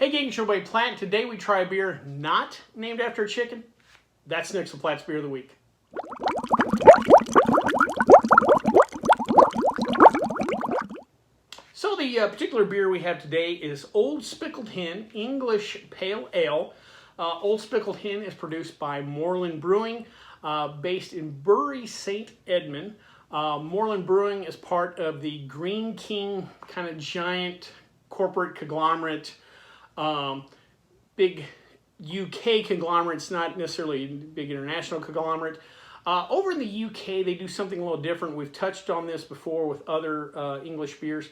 Hey gang, it's your boy Platt, and today we try a beer not named after a chicken. That's next to Platt's Beer of the Week. So the particular beer we have today is Old Speckled Hen English Pale Ale. Old Speckled Hen is produced by Moreland Brewing, based in Bury St. Edmund. Moreland Brewing is part of the Greene King kind of giant corporate conglomerate. Big UK conglomerate. It's not necessarily a big international conglomerate. Over in the UK, they do something a little different. We've touched on this before with other English beers,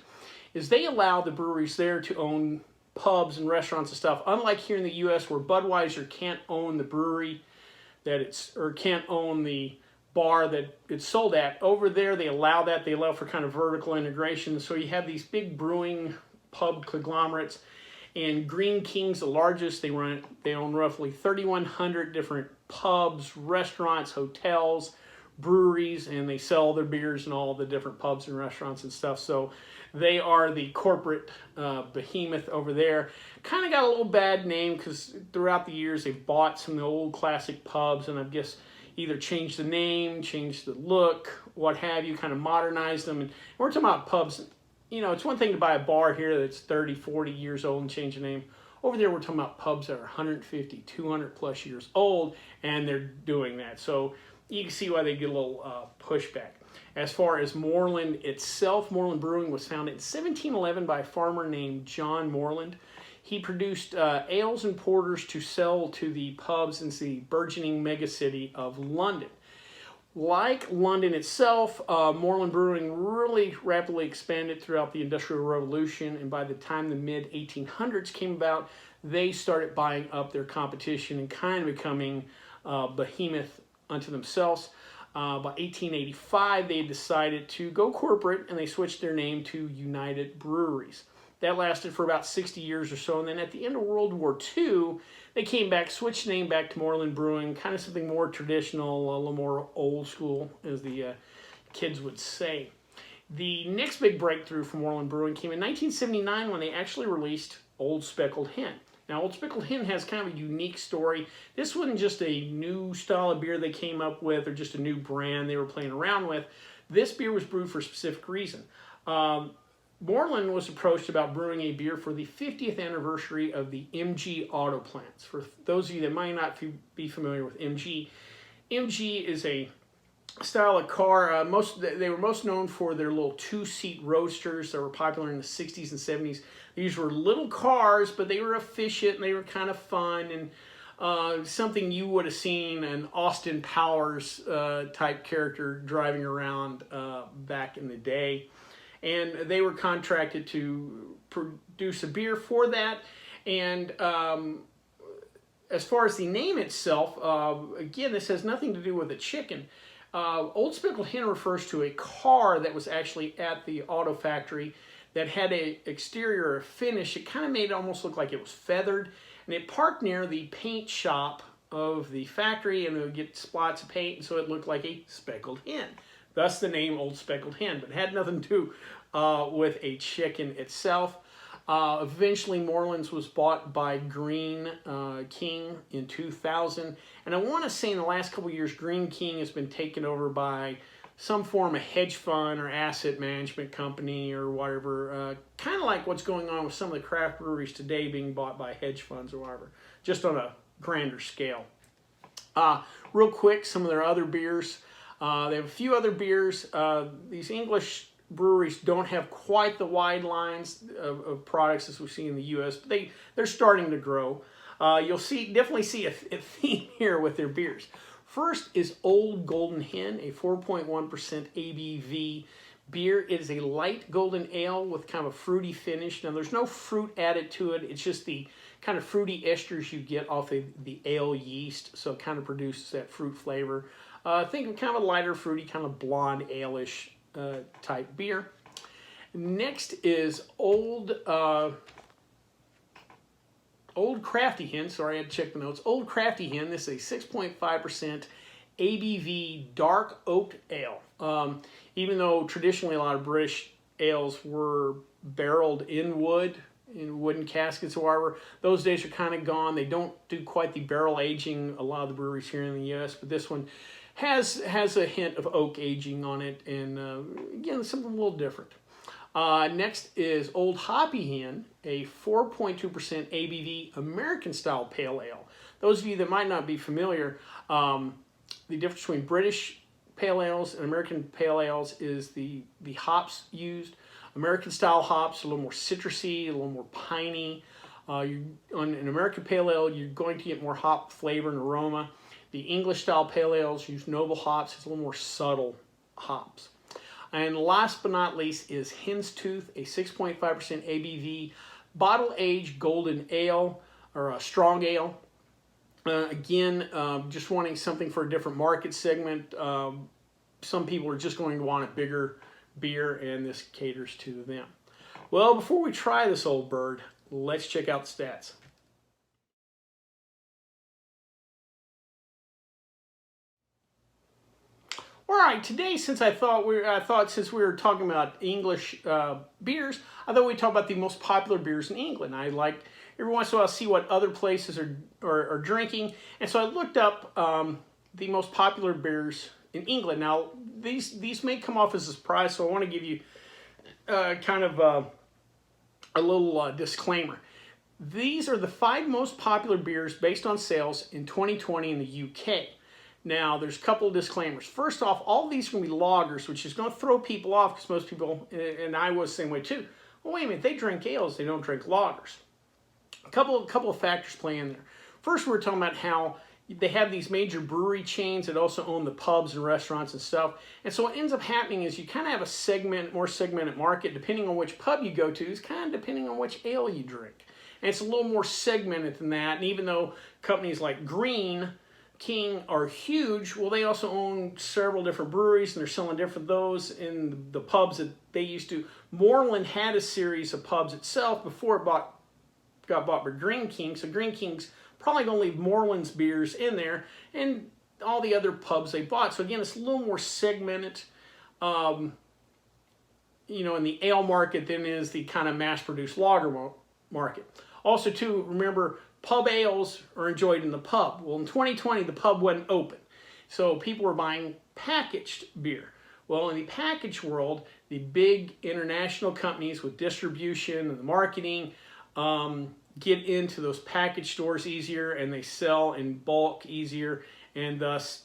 is they allow the breweries there to own pubs and restaurants and stuff. Unlike here in the US, where Budweiser can't own the brewery or can't own the bar that it's sold at. Over there, they allow that. They allow for kind of vertical integration. So you have these big brewing pub conglomerates. And Greene King's the largest. They own roughly 3,100 different pubs, restaurants, hotels, breweries, and they sell their beers in all the different pubs and restaurants and stuff. So they are the corporate behemoth over there. Kind of got a little bad name because throughout the years they've bought some of the old classic pubs and I guess either changed the name, changed the look, what have you, kind of modernized them. And we're talking about pubs. You know, it's one thing to buy a bar here that's 30, 40 years old and change the name. Over there, we're talking about pubs that are 150, 200 plus years old, and they're doing that. So you can see why they get a little pushback. As far as Morland itself, Moreland Brewing was founded in 1711 by a farmer named John Morland. He produced ales and porters to sell to the pubs in the burgeoning megacity of London. Like London itself, Moreland Brewing really rapidly expanded throughout the Industrial Revolution, and by the time the mid-1800s came about, they started buying up their competition and kind of becoming behemoth unto themselves. By 1885, they decided to go corporate, and they switched their name to United Breweries. That lasted for about 60 years or so, and then at the end of World War II, they came back, switched the name back to Moreland Brewing, kind of something more traditional, a little more old school, as the kids would say. The next big breakthrough for Moreland Brewing came in 1979 when they actually released Old Speckled Hen. Now, Old Speckled Hen has kind of a unique story. This wasn't just a new style of beer they came up with or just a new brand they were playing around with. This beer was brewed for a specific reason. Moreland was approached about brewing a beer for the 50th anniversary of the MG auto plants. For those of you that might not be familiar with MG, MG is a style of car. They were most known for their little two-seat roadsters that were popular in the 60s and 70s. These were little cars, but they were efficient and they were kind of fun and something you would have seen an Austin Powers type character driving around back in the day. And they were contracted to produce a beer for that. And as far as the name itself, again, this has nothing to do with a chicken. Old Speckled Hen refers to a car that was actually at the auto factory that had an exterior finish. It kind of made it almost look like it was feathered. And it parked near the paint shop of the factory, and it would get spots of paint, and so it looked like a speckled hen. Thus the name Old Speckled Hen, but it had nothing to do with a chicken itself. Eventually, Moreland's was bought by Greene King in 2000. And I want to say in the last couple of years, Greene King has been taken over by some form of hedge fund or asset management company or whatever. Kind of like what's going on with some of the craft breweries today being bought by hedge funds or whatever, just on a grander scale. Real quick, some of their other beers. They have a few other beers. These English breweries don't have quite the wide lines of products as we see in the U.S., but they're starting to grow. You'll definitely see a theme here with their beers. First is Old Golden Hen, a 4.1% ABV beer. It is a light golden ale with kind of a fruity finish. Now, there's no fruit added to it. It's just the kind of fruity esters you get off of the ale yeast, so it kind of produces that fruit flavor. Think of kind of a lighter, fruity, kind of blonde, ale-ish type beer. Next is Old Crafty Hen. Sorry, I had to check the notes. Old Crafty Hen. This is a 6.5% ABV dark oaked ale. Even though traditionally a lot of British ales were barreled in wood, in wooden caskets or whatever. Those days are kind of gone. They don't do quite the barrel aging a lot of the breweries here in the U.S., but this one has a hint of oak aging on it, and again, something a little different. Next is Old Hoppy Hen, a 4.2% ABV American-style pale ale. Those of you that might not be familiar, the difference between British pale ales and American pale ales is the hops used. American-style hops are a little more citrusy, a little more piney. On an American pale ale, you're going to get more hop flavor and aroma. The English-style pale ales use noble hops. It's a little more subtle hops. And last but not least is Hen's Tooth, a 6.5% ABV bottle-aged golden ale, or a strong ale. Again, just wanting something for a different market segment. Some people are just going to want a bigger beer, and this caters to them. Well, before we try this old bird, let's check out the stats. All right, today, since since we were talking about English beers, I thought we'd talk about the most popular beers in England. I like every once in a while see what other places are drinking, and so I looked up the most popular beers in England. Now, these may come off as a surprise, so I want to give you kind of a little disclaimer. These are the 5 most popular beers based on sales in 2020 in the UK. Now, there's a couple of disclaimers. First off, all of these are going to be lagers, which is going to throw people off because most people, and I was the same way too, well, wait a minute, they drink ales, they don't drink lagers. A couple of factors play in there. First, we're talking about how they have these major brewery chains that also own the pubs and restaurants and stuff. And so what ends up happening is you kind of have a more segmented market, depending on which pub you go to, is kind of depending on which ale you drink. And it's a little more segmented than that. And even though companies like Greene, King are huge, well, they also own several different breweries, and they're selling different those in the pubs that they used to. Morland had a series of pubs itself before it got bought by Greene King, so Greene King's probably going to leave Moreland's beers in there and all the other pubs they bought. So again, it's a little more segmented, in the ale market than is the kind of mass-produced lager market. Also, too, remember, pub ales are enjoyed in the pub. Well, in 2020, the pub wasn't open, so people were buying packaged beer. Well, in the packaged world, the big international companies with distribution and the marketing get into those package stores easier, and they sell in bulk easier, and thus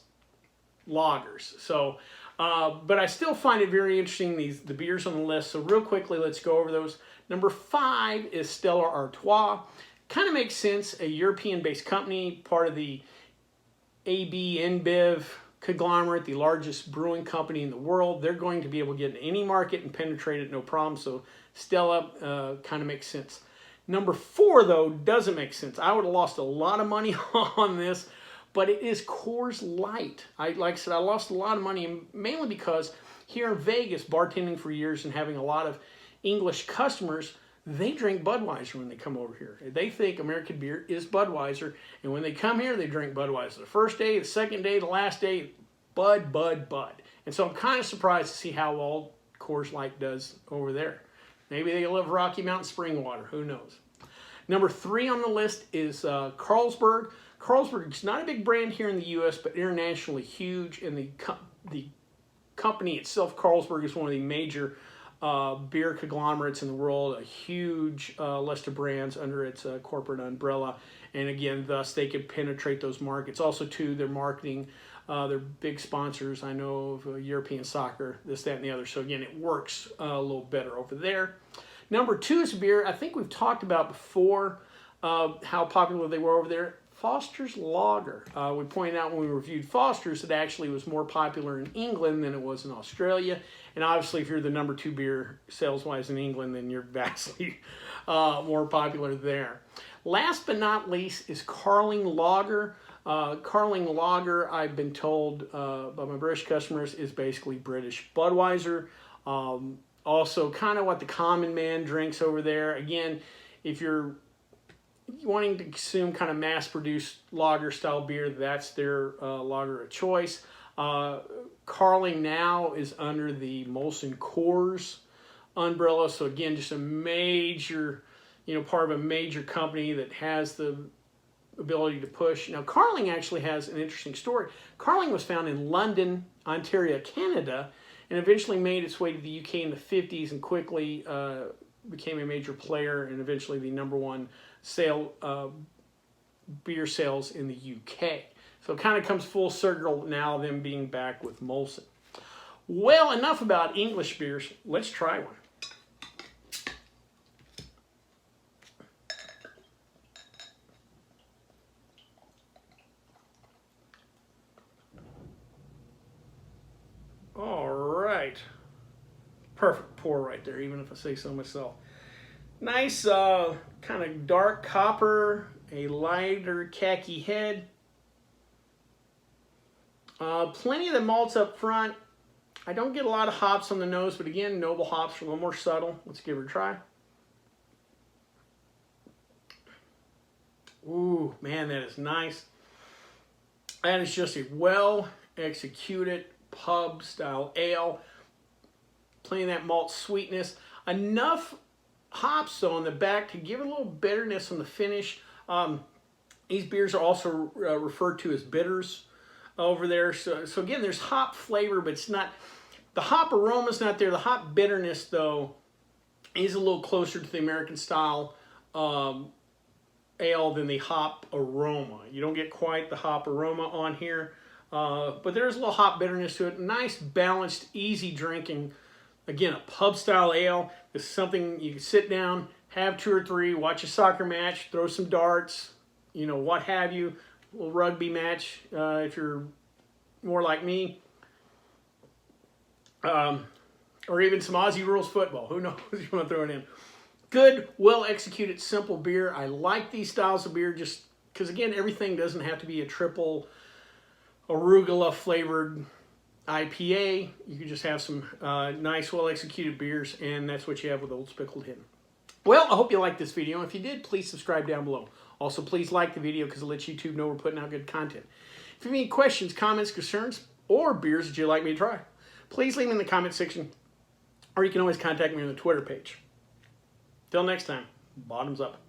lagers. So, but I still find it very interesting, the beers on the list. So real quickly, let's go over those. Number 5 is Stella Artois. Kind of makes sense, a European-based company, part of the AB InBev conglomerate, the largest brewing company in the world. They're going to be able to get in any market and penetrate it no problem, so Stella kind of makes sense. Number 4, though, doesn't make sense. I would have lost a lot of money on this, but it is Coors Light. Like I said, I lost a lot of money, mainly because here in Vegas, bartending for years and having a lot of English customers, they drink Budweiser when they come over here. They think American beer is Budweiser, and when they come here, they drink Budweiser. The first day, the second day, the last day, Bud. And so I'm kind of surprised to see how well Coors Light does over there. Maybe they love Rocky Mountain spring water. Who knows? Number 3 on the list is Carlsberg. Carlsberg is not a big brand here in the U.S., but internationally huge. And the company itself, Carlsberg, is one of the major beer conglomerates in the world. A huge list of brands under its corporate umbrella. And again, thus they can penetrate those markets. Also, too, their marketing, they're big sponsors, I know, of European soccer, this, that, and the other. So again, it works a little better over there. Number 2 is beer. I think we've talked about before how popular they were over there. Foster's Lager. We pointed out when we reviewed Foster's, it actually was more popular in England than it was in Australia. And obviously, if you're the number 2 beer sales-wise in England, then you're vastly more popular there. Last but not least is Carling Lager. Carling Lager, I've been told by my British customers, is basically British Budweiser. Also, kind of what the common man drinks over there. Again, if you're wanting to consume kind of mass-produced lager-style beer, that's their lager of choice. Carling now is under the Molson Coors umbrella. So again, just a major, part of a major company that has the ability to push. Now, Carling actually has an interesting story. Carling was found in London, Ontario, Canada, and eventually made its way to the UK in the 50s and quickly became a major player and eventually the #1 beer sales in the UK. So it kind of comes full circle now, them being back with Molson. Well, enough about English beers. Let's try one. All right. Perfect pour right there, even if I say so myself. Nice kind of dark copper, a lighter khaki head. Plenty of the malts up front. I don't get a lot of hops on the nose, but again, noble hops are a little more subtle. Let's give it a try. Ooh, man, that is nice. That is just a well-executed pub-style ale. Plenty of that malt sweetness. Enough hops, though, on the back to give it a little bitterness on the finish. These beers are also referred to as bitters over there. So again, there's hop flavor, but it's not, the hop aroma's not there. The hop bitterness, though, is a little closer to the American style ale than the hop aroma. You don't get quite the hop aroma on here, but there's a little hop bitterness to it. Nice, balanced, easy drinking. Again, a pub style ale. This is something you can sit down, have 2 or 3, watch a soccer match, throw some darts, what have you. A little rugby match if you're more like me. Or even some Aussie rules football. Who knows if you want to throw it in. Good, well-executed, simple beer. I like these styles of beer just because, again, everything doesn't have to be a triple arugula-flavored IPA. You can just have some nice, well-executed beers, and that's what you have with Old Speckled Hen. Well, I hope you liked this video. If you did, please subscribe down below. Also, please like the video because it lets YouTube know we're putting out good content. If you have any questions, comments, concerns, or beers that you'd like me to try, please leave them in the comment section, or you can always contact me on the Twitter page. Till next time, bottoms up.